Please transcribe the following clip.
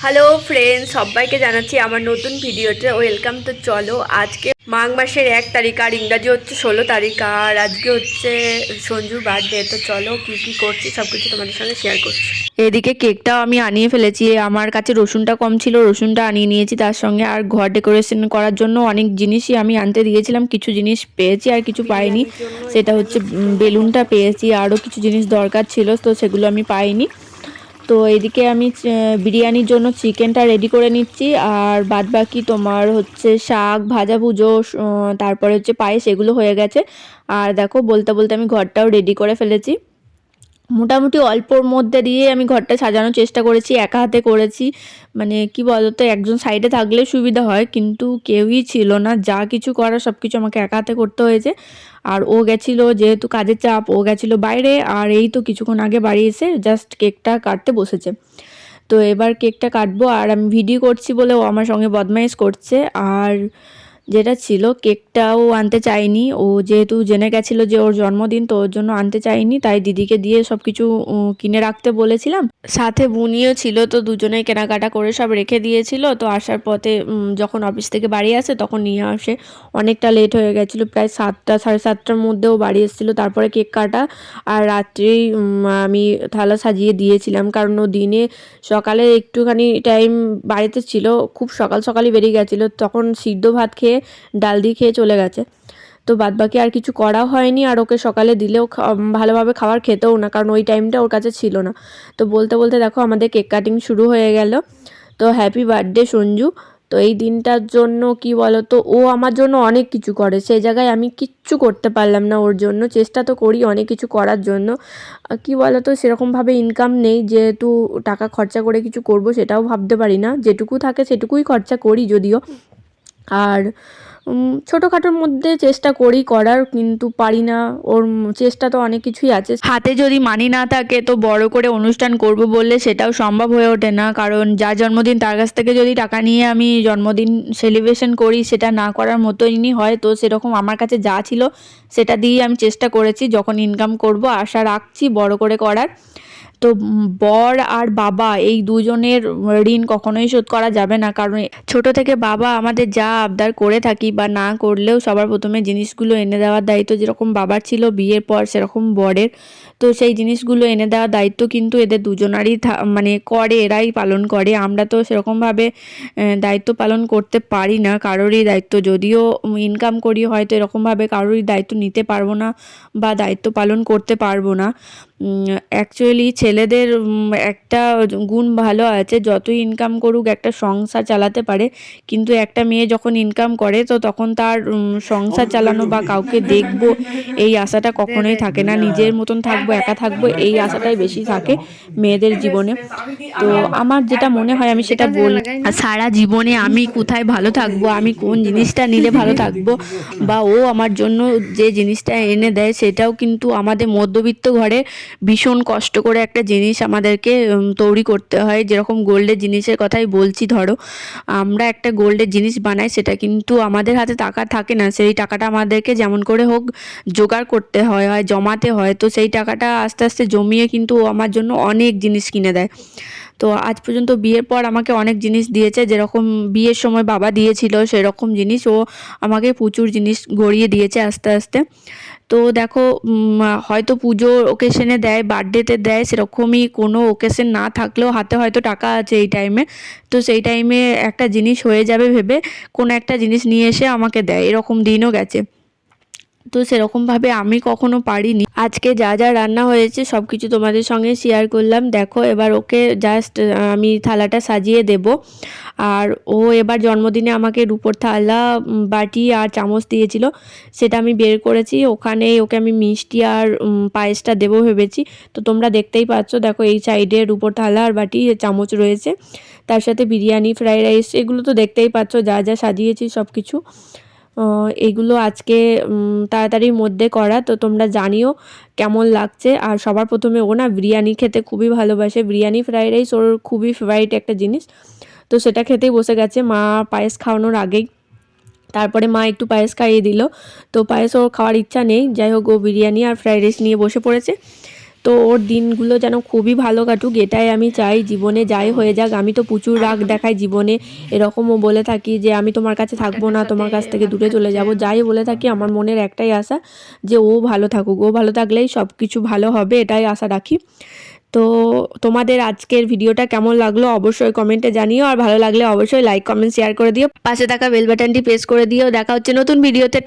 Hello friends, সবাইকে জানাচ্ছি আমার নতুন ভিডিওতে ওয়েলকাম। তো চলো, আজকে মাঘ মাসের 1 তারিখ আর ইংরাজি হচ্ছে 16 তারিখ, আর আজকে হচ্ছে সঞ্জুর বার্থডে। তো চলো কি কি করছি সব কিছু তোমাদের সঙ্গে শেয়ার করছি। এদিকে কেকটাও আমি আনিয়ে ফেলেছি, আমার কাছে রসুনটা কম ছিল, রসুনটা আনিয়ে নিয়েছি তার সঙ্গে। আর ঘর ডেকোরেশন করার জন্য অনেক জিনিসই আমি আনতে দিয়েছিলাম, কিছু জিনিস পেয়েছি আর কিছু পাইনি। সেটা হচ্ছে বেলুনটা পেয়েছি, আরও কিছু জিনিস দরকার ছিল তো সেগুলো আমি পাইনি। তো এদিকে আমি বিরিয়ানির জন্য চিকেনটা রেডি করে নিচ্ছি, আর বাদ বাকি তোমার হচ্ছে শাক ভাজা ভুজো, তারপরে হচ্ছে পায়েস, এগুলো হয়ে গেছে। আর দেখো, বলতে বলতে আমি ঘরটাও রেডি করে ফেলেছি। মোটামুটি অল্পর মধ্যে দিয়ে আমি ঘরটা সাজানোর চেষ্টা করেছি, একা হাতে করেছি। মানে কি বলতো, একজন সাইডে থাকলে সুবিধা হয়, কিন্তু কেউই ছিল না, যা কিছু করার সব কিছু আমাকে একা হাতে করতে হয়েছে। আর ও গেছিলো, যেহেতু কাজের চাপ, ও গেছিলো বাইরে, আর এই তো কিছুক্ষণ আগে বাড়ি এসে জাস্ট কেকটা কাটতে বসেছে। তো এবার কেকটা কাটবো, আর আমি ভিডিও করছি বলে ও আমার সঙ্গে বদমাইশ করছে। আর যেটা ছিল, কেকটাও আনতে চাইনি, ও যেহেতু জেনে গেছিলো যে ওর জন্মদিন, তো ওর জন্য আনতে চাইনি, তাই দিদিকে দিয়ে সব কিছু কিনে রাখতে বলেছিলাম। সাথে বুনিও ছিল, তো দুজনেই কেনাকাটা করে সব রেখে দিয়েছিল। তো আসার পথে যখন অফিস থেকে বাড়ি আসে তখন নিয়ে আসে। অনেকটা লেট হয়ে গেছিলো, প্রায় 7টা সাড়ে 7টার মধ্যেও বাড়ি এসেছিলো। তারপরে কেক কাটা, আর রাত্রেই আমি থালা সাজিয়ে দিয়েছিলাম, কারণ ও দিনে সকালে একটুখানি টাইম বাড়িতে ছিল, খুব সকাল সকালই বেরিয়ে গেছিলো, তখন সিদ্ধ ভাত খেয়ে ডাল দিয়ে খেয়ে চলে গেছে। তো বাদবাকি আর কিছু করা হয়নি, আর ওকে সকালে দিলেও ভালোভাবে খাবার খেতেও না, কারণ ওই টাইমটা ওর কাছে ছিল না। তো বলতে বলতে দেখো আমাদের কেক কাটিং শুরু হয়ে গেল। তো হ্যাপি বার্থডে সঞ্জু। তো এই দিনটার জন্য কি বলতো, ও আমার জন্য অনেক কিছু করে, সেই জায়গায় আমি কিচ্ছু করতে পারলাম না ওর জন্য। চেষ্টা তো করি অনেক কিছু করার জন্য, কি বলতো, সেরকমভাবে ইনকাম নেই, যেহেতু টাকা খরচা করে কিছু করব সেটাও ভাবতে পারি না, যেটুকু থাকে সেটুকুই খরচা করি যদিও। আর ছোটোখাটোর মধ্যে চেষ্টা করি করার, কিন্তু পারি না। ওর চেষ্টা তো অনেক কিছুই আছে, হাতে যদি মানি না থাকে তো বড় করে অনুষ্ঠান করব বললে সেটাও সম্ভব হয়ে ওঠে না, কারণ যার জন্মদিন তার কাছ থেকে যদি টাকা নিয়ে আমি জন্মদিন সেলিব্রেশন করি, সেটা না করার মতোই হয়। তো সেরকম আমার কাছে যা ছিল সেটা দিয়ে আমি চেষ্টা করেছি, যখন ইনকাম করব আশা রাখছি বড় করে করার। তো বর আর বাবা এই দুজনের ঋণ কখনোই শোধ করা যাবে না, কারণ ছোট থেকে বাবা আমাদের যা আবদার করে থাকি বা না করলেও সবার প্রথমে জিনিসগুলো এনে দেওয়ার দায়িত্ব যেরকম বাবার ছিল বিয়ের পর, সেরকম বরের। তো সেই জিনিসগুলো এনে দেওয়ার দায়িত্ব কিন্তু এদের দুজনারই মানে করে, এরাই পালন করে। আমরা তো সেরকমভাবে দায়িত্ব পালন করতে পারি না, কারোরই দায়িত্ব, যদিও ইনকাম করি হয়তো এরকমভাবে কারোরই দায়িত্ব নিতে পারবো না বা দায়িত্ব পালন করতে পারবো না। অ্যাকচুয়ালি ছেলেদের একটা গুণ ভালো আছে, যতই ইনকাম করুক একটা সংসার চালাতে পারে, কিন্তু একটা মেয়ে যখন ইনকাম করে তো তখন তার সংসার চালানো বা কাউকে দেখবো এই আশাটা কখনোই থাকে না, নিজের মতন থাকবো, একা থাকবো, এই আশাটাই বেশি থাকে মেয়েদের জীবনে। তো আমার যেটা মনে হয় আমি সেটা বলি, সারা জীবনে আমি কোথায় ভালো থাকবো, আমি কোন জিনিসটা নিলে ভালো থাকবো, বা ও আমার জন্য যে জিনিসটা এনে দেয় সেটাও কিন্তু আমাদের মধ্যবিত্ত ঘরে ভীষণ কষ্ট করে একটা জিনিস আমাদেরকে তৈরি করতে হয়। যেরকম গোল্ডের জিনিসের কথাই বলছি, ধরো আমরা একটা গোল্ডের জিনিস বানাই, সেটা কিন্তু আমাদের হাতে টাকা থাকে না, সেই টাকাটা আমাদেরকে যেমন করে হোক জোগাড় করতে হয়, জমাতে হয়। তো সেই টাকাটা আস্তে আস্তে জমিয়ে কিন্তু ও আমার জন্য অনেক জিনিস কিনে দেয়। তো আজ পর্যন্ত বিয়ের পর আমাকে অনেক জিনিস দিয়েছে, যেরকম বিয়ের সময় বাবা দিয়েছিল সেরকম জিনিস ও আমাকে প্রচুর জিনিস গড়িয়ে দিয়েছে আস্তে আস্তে। তো দেখো, হয়তো পুজোর ওকেশনে দেয়, বার্থডেতে দেয়, সেরকমই কোনো ওকেশন না থাকলেও হাতে হয়তো টাকা আছে এই টাইমে, তো সেই টাইমে একটা জিনিস হয়ে যাবে ভেবে কোনো একটা জিনিস নিয়ে এসে আমাকে দেয়, এরকম দিনও গেছে। তো সেরকমভাবে আমি কখনো পারিনি। আজকে যা যা রান্না হয়েছে সব কিছু তোমাদের সঙ্গে শেয়ার করলাম। দেখো, এবার ওকে জাস্ট আমি থালাটা সাজিয়ে দেব। আর ও এবার জন্মদিনে আমাকে রুপোর থালা, বাটি আর চামচ দিয়েছিল, সেটা আমি বের করেছি, ওখানেই ওকে আমি মিষ্টি আর পায়েসটা দেবো ভেবেছি। তো তোমরা দেখতেই পাচ্ছ, দেখো এই সাইডে রুপোর থালা আর বাটি চামচ রয়েছে, তার সাথে বিরিয়ানি, ফ্রাইড রাইস, এগুলো তো দেখতেই পাচ্ছ যা যা সাজিয়েছি সব কিছু। এগুলো আজকে তাড়াতাড়ির মধ্যে করা, তো তোমরা জানিও কেমন লাগছে। আর সবার প্রথমে ও না বিরিয়ানি খেতে খুবই ভালোবাসে, বিরিয়ানি ফ্রাইড রাইস ওর খুবই ফেভারিট একটা জিনিস, তো সেটা খেতেই বসে গেছে মা পায়েস খাওয়ানোর আগেই। তারপরে মা একটু পায়েস খাইয়ে দিল, তো পায়েস ওর খাওয়ার ইচ্ছা নেই, যাই হোক ও বিরিয়ানি আর ফ্রাইড রাইস নিয়ে বসে পড়েছে। তো ওর দিনগুলো যেন খুবই ভালো কাটুক, এটাই আমি চাই। জীবনে যাই হয়ে যাক, আমি তো প্রচুর রাগ দেখাই জীবনে, এরকমও বলে থাকি যে আমি তোমার কাছে থাকবো না, তোমার কাছ থেকে দূরে চলে যাব, যাই বলে থাকি। আমার মনের একটাই আশা যে ও ভালো থাকুক, ও ভালো থাকলেই সব কিছু ভালো হবে, এটাই আশা রাখি। তো তোমাদের আজকের ভিডিওটা কেমন লাগলো অবশ্যই কমেন্টে জানিও, আর ভালো লাগলে অবশ্যই লাইক কমেন্ট শেয়ার করে দিও, পাশে থাকা বেল বাটনটি প্রেস করে দিও। দেখা হচ্ছে নতুন ভিডিওতে।